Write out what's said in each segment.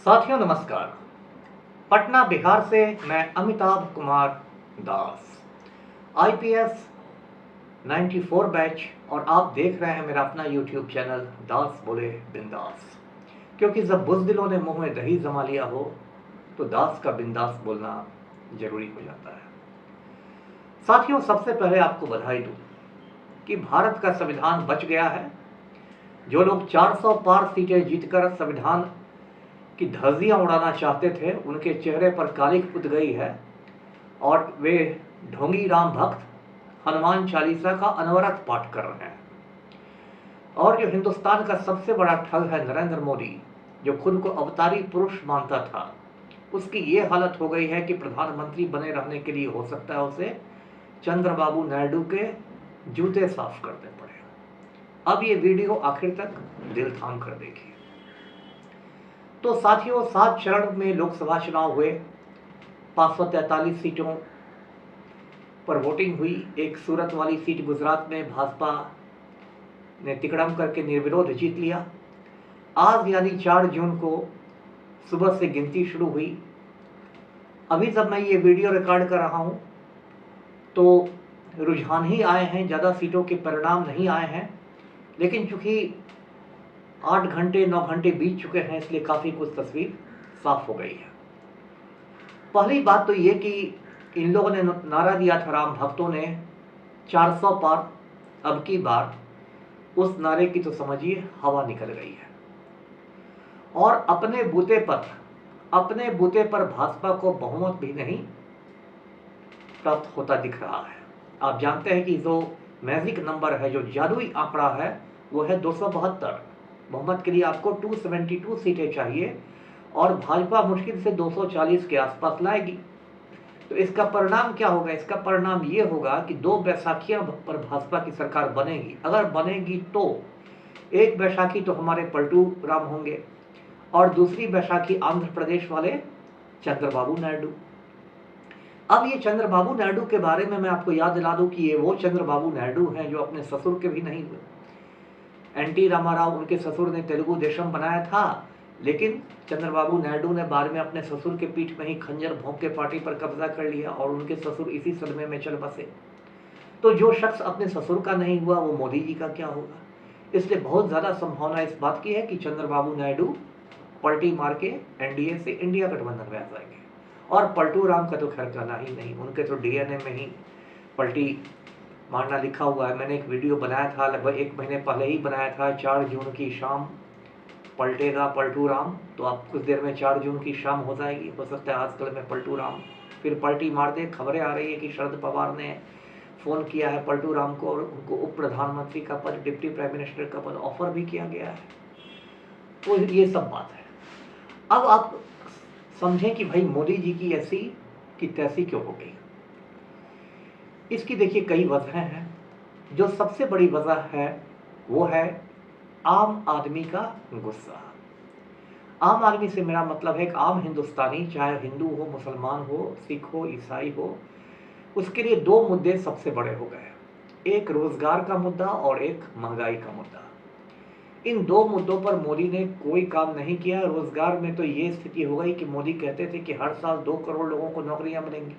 साथियों नमस्कार। पटना बिहार से मैं अमिताभ कुमार दास, आईपीएस 94 बैच, और आप देख रहे हैं मेरा अपना यूट्यूब चैनल दास बोले बिंदास। क्योंकि जब बुज़दिलों ने मुंह में दही जमा लिया हो तो दास का बिंदास बोलना जरूरी हो जाता है। साथियों, सबसे पहले आपको बधाई दूं कि भारत का संविधान बच गया है। जो लोग 400 पार सीटें जीतकर संविधान की धज्जियां उड़ाना चाहते थे, उनके चेहरे पर कालिख उठ गई है और वे ढोंगी राम भक्त हनुमान चालीसा का अनवरत पाठ कर रहे हैं। और जो हिंदुस्तान का सबसे बड़ा ठग है नरेंद्र मोदी, जो खुद को अवतारी पुरुष मानता था, उसकी ये हालत हो गई है कि प्रधानमंत्री बने रहने के लिए हो सकता है उसे चंद्रबाबू नायडू के जूते साफ करने पड़े। अब ये वीडियो आखिर तक दिल थाम कर देखिए। तो साथियों, 7 चरण में लोकसभा चुनाव हुए, 543 सीटों पर वोटिंग हुई। एक सूरत वाली सीट गुजरात में भाजपा ने तिकड़म करके निर्विरोध जीत लिया। आज यानी 4 जून को सुबह से गिनती शुरू हुई। अभी जब मैं ये वीडियो रिकॉर्ड कर रहा हूँ तो रुझान ही आए हैं, ज़्यादा सीटों के परिणाम नहीं आए हैं, लेकिन चूंकि 8 घंटे 9 घंटे बीत चुके हैं, इसलिए काफ़ी कुछ तस्वीर साफ हो गई है। पहली बात तो ये कि इन लोगों ने नारा दिया था, राम भक्तों ने, 400 पार। अब की बार उस नारे की तो समझिए हवा निकल गई है और अपने बूते पर भाजपा को बहुमत भी नहीं प्राप्त होता दिख रहा है। आप जानते हैं कि जो मैजिक नंबर है, जो जादुई आंकड़ा है, वो है 272। बहुमत के लिए आपको 272 सीटें चाहिए और भाजपा मुश्किल से 240 के आसपास लाएगी। तो इसका परिणाम क्या होगा? इसका परिणाम ये होगा कि 2 बैसाखियां पर भाजपा की सरकार बनेगी। अगर बनेगी तो एक बैसाखी तो हमारे पलटू राम होंगे और दूसरी बैसाखी आंध्र प्रदेश वाले चंद्रबाबू नायडू। अब ये चंद्रबाबू नायडू के बारे में मैं आपको याद दिला दूं कि ये वो चंद्रबाबू नायडू हैं जो अपने ससुर के भी नहीं हुए। एनटी रामाराव, उनके ससुर ने तेलुगु देशम बनाया था, लेकिन चंद्रबाबू नायडू ने बाद में अपने ससुर के पीठ में ही खंजर भोंक के पार्टी पर कब्जा कर लिया और उनके ससुर इसी सदमे में चल बसे। तो जो शख्स अपने ससुर का नहीं हुआ, वो मोदी जी का क्या होगा? इसलिए बहुत ज्यादा संभावना इस बात की है कि चंद्रबाबू नायडू पलटी मार के एनडीए से इंडिया गठबंधन में आ जाएंगे। और पलटू राम का तो खैर कहना ही नहीं, उनके तो डीएनए में ही पलटी मारना लिखा हुआ है। मैंने एक वीडियो बनाया था, लगभग 1 महीने पहले ही बनाया था, 4 जून की शाम पलटेगा पलटू राम। तो आप कुछ देर में 4 जून की शाम हो जाएगी। हो सकता है आजकल में पलटू राम फिर पलटी मार दे। खबरें आ रही है कि शरद पवार ने फोन किया है पलटू राम को और उनको उप प्रधानमंत्री का पद, डिप्टी प्राइम मिनिस्टर का पद ऑफर भी किया गया है। तो ये सब बात है। अब आप समझें कि भाई मोदी जी की ऐसी की तैसी क्यों हो गई। इसकी देखिए कई वजह हैं। जो सबसे बड़ी वजह है वो है आम आदमी का गुस्सा। आम आदमी से मेरा मतलब है एक आम हिंदुस्तानी, चाहे हिंदू हो, मुसलमान हो, सिख हो, ईसाई हो, उसके लिए 2 मुद्दे सबसे बड़े हो गए। एक रोजगार का मुद्दा और एक महंगाई का मुद्दा। इन 2 मुद्दों पर मोदी ने कोई काम नहीं किया। रोजगार में तो ये स्थिति हो गई कि मोदी कहते थे कि हर साल 2 करोड़ लोगों को नौकरियां मिलेंगी,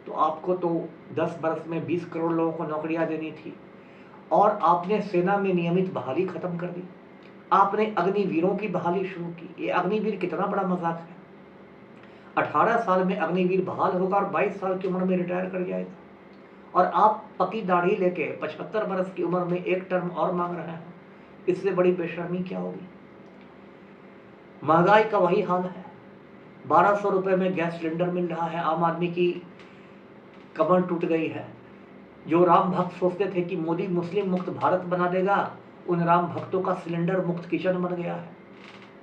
तो आपको तो 10 वर्ष में 20 करोड़ लोगों को नौकरियां देनी थी और आपने सेना में नियमित बहाली खत्म कर दी। आपने अग्निवीरों की बहाली शुरू की। ये अग्निवीर कितना बड़ा मजाक है। 18 साल में अग्निवीर बहाल होगा और 22 साल की उम्र में रिटायर कर जाएगा और आप पकी दाढ़ी लेके 75 वर्ष की उम्र में 1 टर्म और मांग रहे हैं। इससे बड़ी बेशर्मी क्या होगी। महंगाई का वही हाल है। 1200 रुपए में गैस सिलेंडर मिल रहा है। आम आदमी की कमर टूट गई है। जो राम भक्त सोचते थे कि मोदी मुस्लिम मुक्त भारत बना देगा, उन राम भक्तों का सिलेंडर मुक्त किचन बन गया है।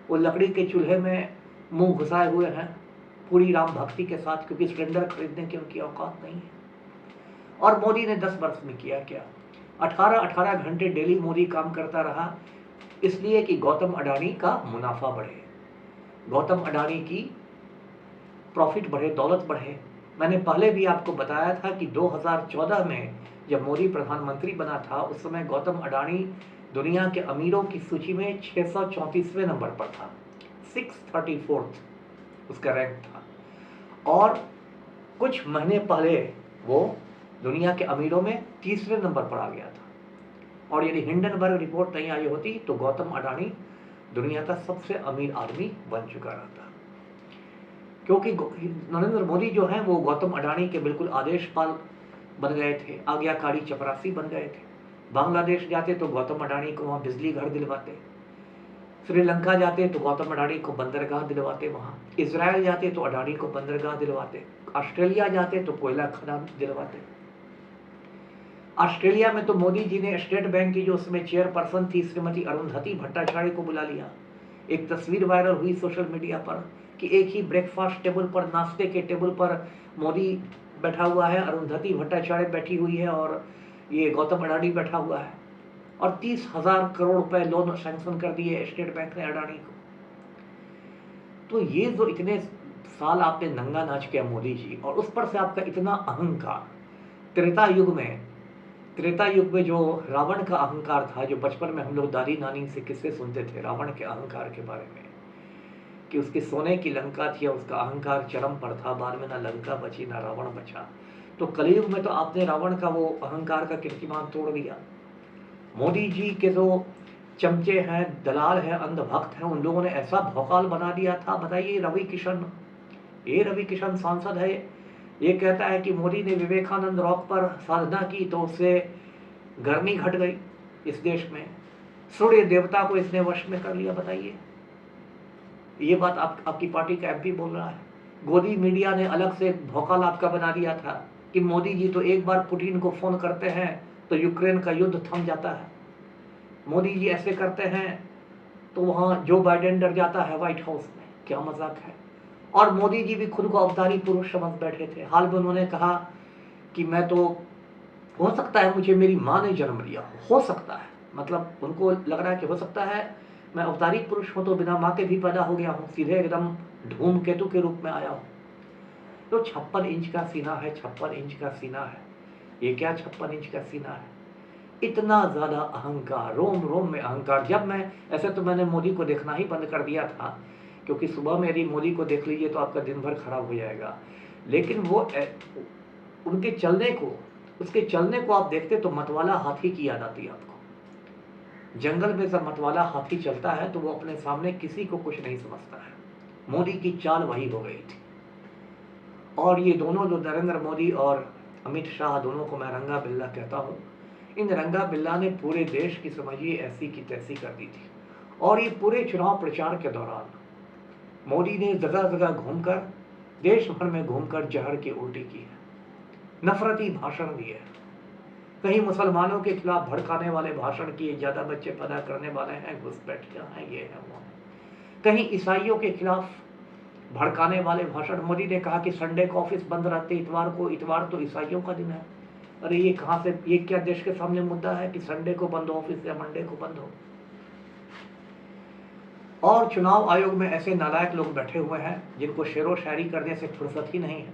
वो लकड़ी के चूल्हे में मुंह घुसाए हुए हैं पूरी राम भक्ति के साथ, क्योंकि सिलेंडर खरीदने की उनकी औकात नहीं है। और मोदी ने 10 वर्ष में किया क्या? 18 घंटे डेली मोदी काम करता रहा, इसलिए कि गौतम अडानी का मुनाफा बढ़े, गौतम अडानी की प्रॉफिट बढ़े, दौलत बढ़े। मैंने पहले भी आपको बताया था कि 2014 में जब मोदी प्रधानमंत्री बना था, उस समय गौतम अडानी दुनिया के अमीरों की सूची में 634वें नंबर पर था। 634 उसका रैंक था, और कुछ महीने पहले वो दुनिया के अमीरों में तीसरे नंबर पर आ गया था। और यदि हिंडनबर्ग रिपोर्ट नहीं आई होती तो गौतम अडानी दुनिया का सबसे अमीर आदमी बन चुका रहता, क्योंकि नरेंद्र मोदी जो है वो गौतम अडानी के बिल्कुल आदेशपाल बन गए थे, आज्ञाकारी चपरासी बन गए थे। बांग्लादेश जाते तो गौतम अडानी को वहाँ बिजली घर दिलवाते, श्रीलंका जाते तो गौतम अडानी को बंदरगाह दिलवाते, वहाँ इजराइल जाते तो अडानी को बंदरगाह दिलवाते, ऑस्ट्रेलिया जाते तो कोयला खदान दिलवाते। ऑस्ट्रेलिया में तो मोदी जी ने स्टेट बैंक की जो उसमें चेयरपर्सन थी श्रीमती अरुंधति भट्टाचार्य को बुला लिया। एक तस्वीर वायरल हुई सोशल मीडिया पर कि एक ही ब्रेकफास्ट टेबल पर, नाश्ते के टेबल पर मोदी बैठा हुआ है, अरुंधति भट्टाचार्य बैठी हुई है और ये गौतम अडानी बैठा हुआ है, और 30,000 करोड़ रुपए लोन सैंक्शन कर दिए स्टेट बैंक ने अडानी को। तो ये जो इतने साल आपने नंगा नाच किया मोदी जी, और उस पर से आपका इतना अहंकार, त्रेता युग में जो रावण का अहंकार था, जो बचपन में हम लोग दादी नानी से किस्से सुनते थे रावण के अहंकार के बारे में, कि उसकी सोने की लंका थी और उसका अहंकार चरम पर था, बाद में ना लंका बची ना रावण बचा। तो कलयुग में तो आपने रावण का वो अहंकार का कीर्तिमान तोड़ दिया। मोदी जी के जो चमचे हैं, दलाल हैं, अंधभक्त हैं, उन लोगों ने ऐसा भौकाल बना दिया था। बताइए रवि किशन सांसद है, ये कहता है कि मोदी ने विवेकानंद रॉक पर साधना की तो उससे गर्मी घट गई इस देश में, सूर्य देवता को इसने वश में कर लिया। बताइए, ये बात आपकी पार्टी का एमपी बोल रहा है। गोदी मीडिया ने अलग से भौकाल आपका बना दिया था कि मोदी जी तो एक बार पुतिन को फोन करते हैं तो यूक्रेन का युद्ध थम जाता है, मोदी जी ऐसे करते हैं तो वहाँ जो बाइडेन डर जाता है व्हाइट हाउस में। क्या मजाक है। और मोदी जी भी खुद को अवतारी पुरुष समझ बैठे थे। हाल में उन्होंने कहा कि मैं तो, हो सकता है मुझे मेरी माँ ने जन्म लिया, हो सकता है, मतलब उनको लग रहा है कि हो सकता है मैं अवतारी पुरुष हूँ तो बिना माँ के भी पैदा हो गया हूँ, सीधे एकदम धूमकेतु के रूप में आया हूँ। तो 56 इंच का सीना है, 56 इंच का सीना है। ये क्या 56 इंच का सीना है, इतना ज्यादा अहंकार, रोम रोम में अहंकार। जब मैं ऐसे तो मैंने मोदी को देखना ही बंद कर दिया था, क्योंकि सुबह में यदि मोदी को देख लीजिए तो आपका दिन भर खराब हो जाएगा। लेकिन वो उनके चलने को, उसके चलने को आप देखते तो मतवाला हाथी की याद आती है आपको। जंगल में जब मतवाला हाथी चलता है तो वो अपने सामने किसी को कुछ नहीं समझता है। मोदी की चाल वही हो गई थी। और ये दोनों जो नरेंद्र मोदी और अमित शाह, दोनों को मैं रंगा बिल्ला कहता हूँ। इन रंगा बिल्ला ने पूरे देश की समझिए ऐसी की तैसी कर दी थी। और ये पूरे चुनाव प्रचार के दौरान मोदी ने जगह जगह घूमकर, देश भर में घूमकर जहर की उल्टी की है, नफरती भाषण दिए, कहीं मुसलमानों के खिलाफ भड़काने वाले भाषण किए, ज्यादा बच्चे पैदा करने वाले हैं, घुसपैठियां हैं, ये है वो है। कहीं ईसाइयों के खिलाफ भड़काने वाले भाषण। मोदी ने कहा कि संडे को ऑफिस बंद रहते इतवार को, इतवार तो ईसाइयों का दिन है। अरे ये कहां से, ये क्या देश के सामने मुद्दा है कि संडे को बंद हो ऑफिस या मंडे को बंद हो। और चुनाव आयोग में ऐसे नालायक लोग बैठे हुए हैं जिनको शेरो शायरी करने से फुर्सत ही नहीं है।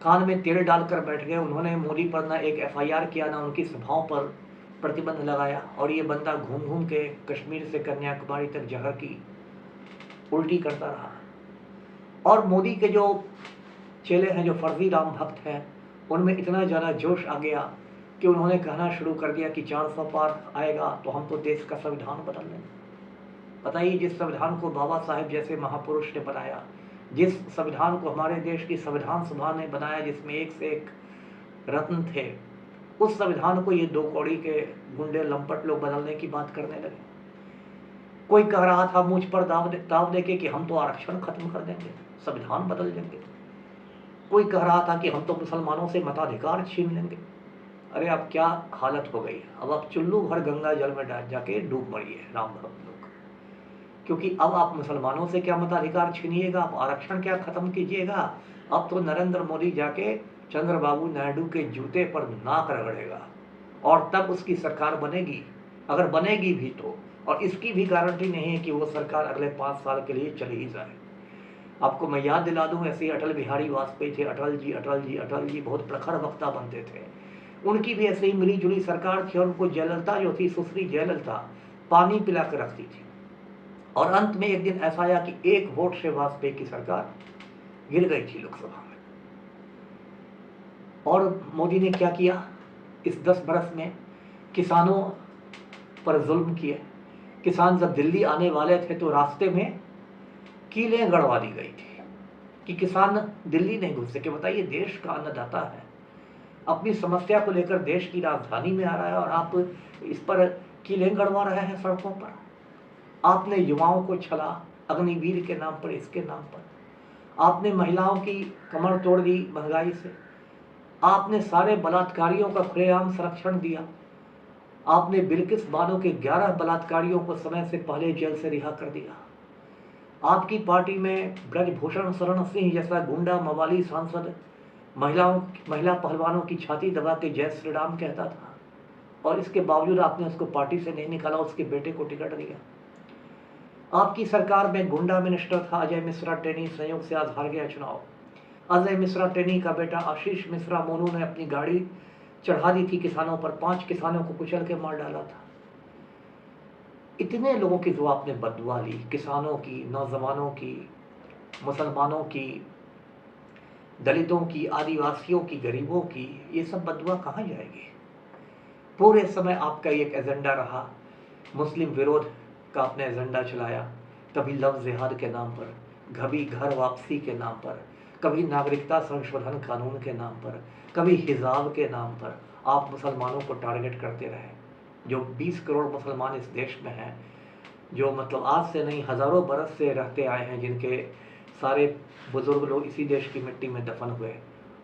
कान में तेल डालकर बैठ गए। उन्होंने मोदी पर ना एक एफआईआर किया, ना उनकी सभाओं पर प्रतिबंध लगाया, और ये बंदा घूम घूम के कश्मीर से कन्याकुमारी तक जहर की उल्टी करता रहा। और मोदी के जो चेले हैं, जो फर्जी राम भक्त हैं, उनमें इतना ज़्यादा जोश आ गया कि उन्होंने कहना शुरू कर दिया कि 400 पार आएगा तो हम तो देश का संविधान बदल लेंगे। बताइए, जिस संविधान को बाबा साहेब जैसे महापुरुष ने बनाया, जिस संविधान को हमारे देश की संविधान सभा ने बनाया, जिसमें एक से एक रत्न थे, उस संविधान को ये दो कौड़ी के गुंडे लंपट लोग बदलने की बात करने लगे। कोई कह रहा था मुझ पर दाव देके कि हम तो आरक्षण खत्म कर देंगे, संविधान बदल देंगे। कोई कह रहा था कि हम तो मुसलमानों से मताधिकार छीन लेंगे। अरे अब क्या हालत हो गई, अब आप चुल्लू भर गंगा जल में जाके डूब मरिए राम भक्त लोग। क्योंकि अब आप मुसलमानों से क्या मताधिकार छीनिएगा, आप आरक्षण क्या खत्म कीजिएगा। अब तो नरेंद्र मोदी जाके चंद्रबाबू नायडू के जूते पर नाक रगड़ेगा, और तब उसकी सरकार बनेगी, अगर बनेगी भी तो। और इसकी भी गारंटी नहीं है कि वो सरकार अगले 5 साल के लिए चली ही जाए। आपको मैं याद दिला दूं, ऐसे ही अटल बिहारी वाजपेयी थे, अटल जी बहुत प्रखर वक्ता बनते थे। उनकी भी ऐसे ही मिली जुली सरकार थी, और उनको जयललिता जो थी, सुश्री जयललिता, पानी पिला कर रखती थी। और अंत में एक दिन ऐसा आया कि 1 वोट से वाजपेयी की सरकार गिर गई थी लोकसभा में। और मोदी ने क्या किया इस 10 बरस में? किसानों पर जुल्म किए। किसान जब दिल्ली आने वाले थे तो रास्ते में कीलें गड़वा दी गई थी कि किसान दिल्ली नहीं घुस सके। बताइए, देश का अन्नदाता है, अपनी समस्या को लेकर देश की राजधानी में आ रहा है और आप इस पर कीलें गड़वा रहे हैं सड़कों पर। आपने युवाओं को छला, अग्निवीर के नाम पर, इसके नाम पर आपने महिलाओं की कमर तोड़ दी महंगाई से। आपने सारे बलात्कारियों का खुलेआम संरक्षण दिया। आपने बिल्किस बानो के 11 बलात्कारियों को समय से पहले जेल से रिहा कर दिया। आपकी पार्टी में ब्रजभूषण शरण सिंह जैसा गुंडा मवाली सांसद महिला पहलवानों की छाती दबा के जय श्री राम कहता था, और इसके बावजूद आपने उसको पार्टी से नहीं निकाला, उसके बेटे को टिकट दिया। आपकी सरकार में गुंडा मिनिस्टर था अजय मिश्रा टेनी, संयोग से आज हार गया चुनाव। अजय मिश्रा टेनी का बेटा आशीष मिश्रा मोनू ने अपनी गाड़ी चढ़ा दी थी किसानों पर, 5 किसानों को कुचल के मार डाला था। इतने लोगों की जो आपने बददुआ ली, किसानों की, नौजवानों की, मुसलमानों की, दलितों की, आदिवासियों की, गरीबों की, ये सब बददुआ कहाँ जाएगी? पूरे समय आपका एक एजेंडा रहा, मुस्लिम विरोध का आपने एजेंडा चलाया। कभी लव जिहाद के नाम पर, कभी घर वापसी के नाम पर, कभी नागरिकता संशोधन कानून के नाम पर, कभी हिजाब के नाम पर आप मुसलमानों को टारगेट करते रहे। जो 20 करोड़ मुसलमान इस देश में हैं, जो मतलब आज से नहीं हज़ारों बरस से रहते आए हैं, जिनके सारे बुजुर्ग लोग इसी देश की मिट्टी में दफन हुए,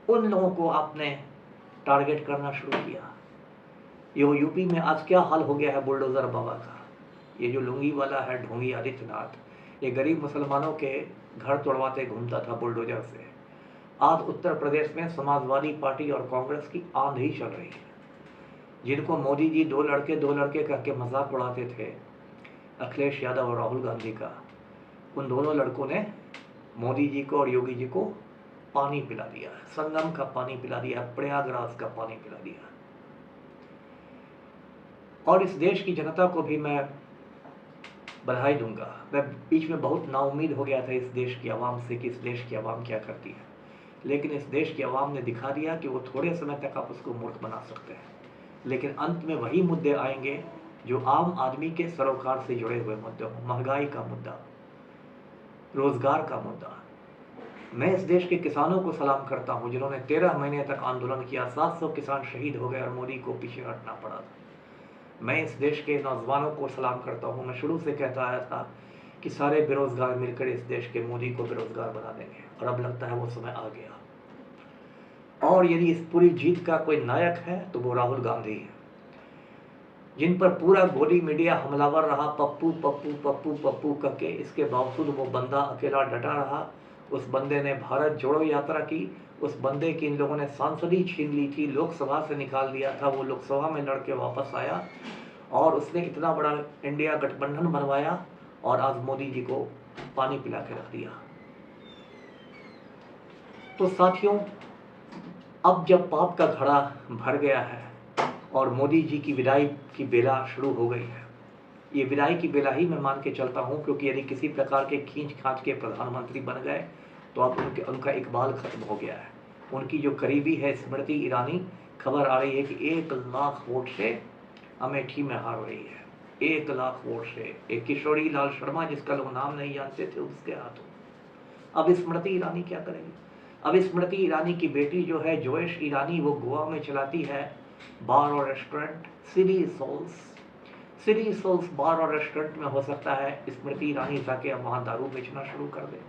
उन लोगों को आपने टारगेट करना शुरू किया। ये यूपी में आज क्या हाल हो गया है बुलडोज़र बाबा का। ये जो लुंगी वाला है ढोंगी आदित्यनाथ, ये गरीब मुसलमानों के घर तोड़वाते घूमता था बुलडोजर से। आज उत्तर प्रदेश में समाजवादी पार्टी और कांग्रेस की आंधी चल रही है। जिनको मोदी जी दो लड़के कह के मजाक उड़ाते थे, अखिलेश यादव और राहुल गांधी का, उन दोनों लड़कों ने मोदी जी को और योगी जी को पानी पिला दिया है, संगम का पानी पिला दिया, प्रयागराज का पानी पिला दिया। और इस देश की जनता को भी मैं बधाई दूंगा। मैं बीच में बहुत नाउम्मीद हो गया था इस देश की आवाम से कि इस देश की आवाम क्या करती है, लेकिन इस देश की आवाम ने दिखा दिया कि वो थोड़े समय तक आप उसको मूर्ख बना सकते हैं, लेकिन अंत में वही मुद्दे आएंगे जो आम आदमी के सरोकार से जुड़े हुए मुद्दे हों। महंगाई का मुद्दा, रोजगार का मुद्दा। मैं इस देश के किसानों को सलाम करता हूं जिन्होंने 13 महीने तक आंदोलन किया, 700 किसान शहीद हो गए और मोदी को पीछे हटना पड़ा था। मैं इस देश के नौजवानों को सलाम करता हूं। मैं शुरू से कहता आया था कि सारे बेरोजगार मिलकर इस देश के मोदी को बेरोजगार बना देंगे, और अब लगता है वो समय आ गया। और यदि इस पूरी जीत का कोई नायक है तो वो राहुल गांधी है, जिन पर पूरा गोदी मीडिया हमलावर रहा, पप्पू पप्पू पप्पू पप्पू करके। इसके बावजूद वो बंदा अकेला डटा रहा। उस बंदे ने भारत जोड़ो यात्रा की। उस बंदे की इन लोगों ने सांसदी छीन ली थी, लोकसभा से निकाल दिया था। वो लोकसभा में लड़के वापस आया और उसने इतना बड़ा इंडिया गठबंधन बनवाया और आज मोदी जी को पानी पिला के रख दिया। तो साथियों, अब जब पाप का घड़ा भर गया है और मोदी जी की विदाई की बेला शुरू हो गई है, ये विदाई की बेला ही मैं मान के चलता हूँ, क्योंकि यदि किसी प्रकार के खींच खांच के प्रधानमंत्री बन गए तो अब उनका इकबाल खत्म हो गया है। उनकी जो करीबी है स्मृति ईरानी, खबर आ रही है कि 1 लाख वोट से अमेठी में हार रही है। 1 लाख वोट से एक किशोरी लाल शर्मा, जिसका लोग नाम नहीं जानते थे, उसके हाथों। अब स्मृति ईरानी क्या करेगी? अब स्मृति ईरानी की बेटी जो है जोयश ईरानी, वो गोवा में चलाती है बार और रेस्टोरेंट, सिटी सोल्स बार और रेस्टोरेंट में। हो सकता है स्मृति ईरानी जाके अब वहाँ दारू बेचना शुरू कर दे,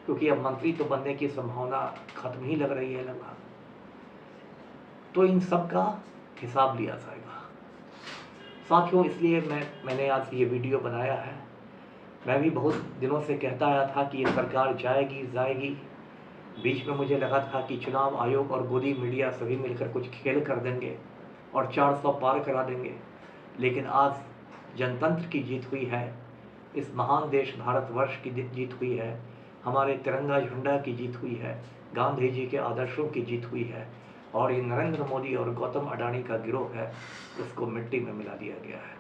क्योंकि अब मंत्री तो बनने की संभावना खत्म ही लग रही है लगभग। तो इन सब का हिसाब लिया जाएगा साथियों। इसलिए मैंने आज ये वीडियो बनाया है। मैं भी बहुत दिनों से कहता आया था कि ये सरकार जाएगी। बीच में मुझे लगा था कि चुनाव आयोग और गोदी मीडिया सभी मिलकर कुछ खेल कर देंगे और 400 पार करा देंगे, लेकिन आज जनतंत्र की जीत हुई है, इस महान देश भारतवर्ष की जीत हुई है, हमारे तिरंगा झंडा की जीत हुई है, गांधी जी के आदर्शों की जीत हुई है, और ये नरेंद्र मोदी और गौतम अडानी का गिरोह है, उसको मिट्टी में मिला दिया गया है।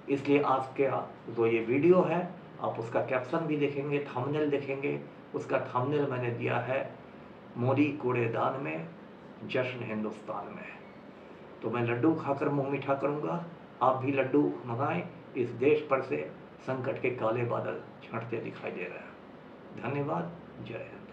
इसलिए आज के जो ये वीडियो है आप उसका कैप्शन भी देखेंगे, थंबनेल देखेंगे। उसका थंबनेल मैंने दिया है मोदी कूड़ेदान में, जश्न हिंदुस्तान में। तो मैं लड्डू खाकर मुंह मीठा करूंगा, आप भी लड्डू मंगाएं। इस देश पर से संकट के काले बादल छंटते दिखाई दे रहे हैं। धन्यवाद। जय हिंद।